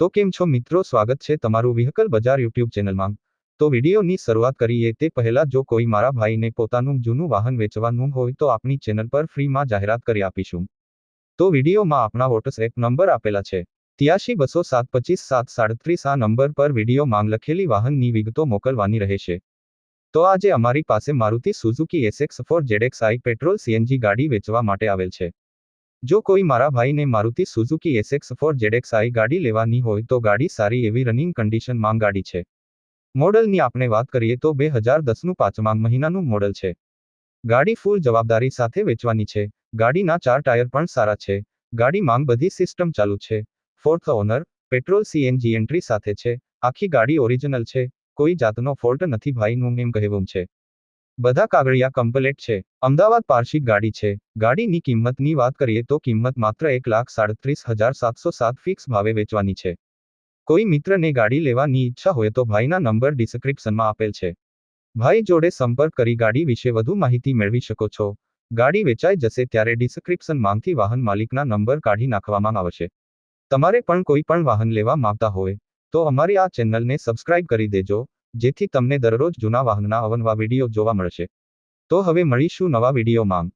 તો કેમ છો મિત્રો, સ્વાગત છે તમારું વ્હીકલ બજાર યુટ્યુબ ચેનલમાં। તો વિડીયોની શરૂઆત કરીએ તે પહેલા જો કોઈ મારા ભાઈને પોતાનું જૂનું વાહન વેચવાનું હોય તો આપણી ચેનલ પર ફ્રીમાં જાહેરાત કરી આપીશું। તો વિડીયોમાં આપણા વોટ્સએપ નંબર આપેલા છે 8320725737 આ નંબર પર વિડીયો માંગ લખેલી વાહનની વિગતો મોકલવાની રહેશે। તો આજે અમારી પાસે Maruti Suzuki SX4 ZXi petrol CNG ગાડી વેચવા માટે આવેલ છે। જો કોઈ મારા ભાઈને મારુતિ સુઝુકી SX4 ZXi ગાડી લેવાની હોય તો ગાડી સારી એવી રનિંગ કન્ડિશનમાં ગાડી છે। મોડલની આપણે વાત કરીએ તો 2010નું 5મા મહિનાનું મોડલ છે। ગાડી ફૂલ જવાબદારી સાથે વેચવાની છે। ગાડીના 4 ટાયર પણ સારા છે। ગાડીમાં બધી સિસ્ટમ ચાલુ છે। Fourth owner, petrol CNG entry સાથે છે। આખી ગાડી ઓરિજિનલ છે, કોઈ જાતનો ફોલ્ટ નથી ભાઈનું એમ કહેવું છે। બધા કાગળિયા કમ્પ્લીટ છે। અમદાવાદ પારશી ગાડી છે। ગાડીની કિંમતની વાત કરીએ તો કિંમત માત્ર 1,37,707 ફિક્સ ભાવે વેચવાની છે। કોઈ મિત્રને ગાડી લેવાની ઈચ્છા હોય તો ભાઈના નંબર ડિસ્ક્રિપ્શનમાં આપેલ છે। ભાઈ જોડે સંપર્ક કરી ગાડી વિશે વધુ માહિતી મેળવી શકો છો। ગાડી વેચાઈ જશે ત્યારે ડિસ્ક્રિપ્શનમાંથી વાહન માલિકના નંબર કાઢી નાખવામાં આવશે। તમારે પણ કોઈ પણ વાહન લેવા માંગતા હોય તો અમારી આ ચેનલને સબસ્ક્રાઇબ કરી દેજો, જેથી તમને દરરોજ જૂના વાહનના અવનવા વિડીયો જોવા મળશે। તો હવે મળીશું નવા વિડીયોમાં।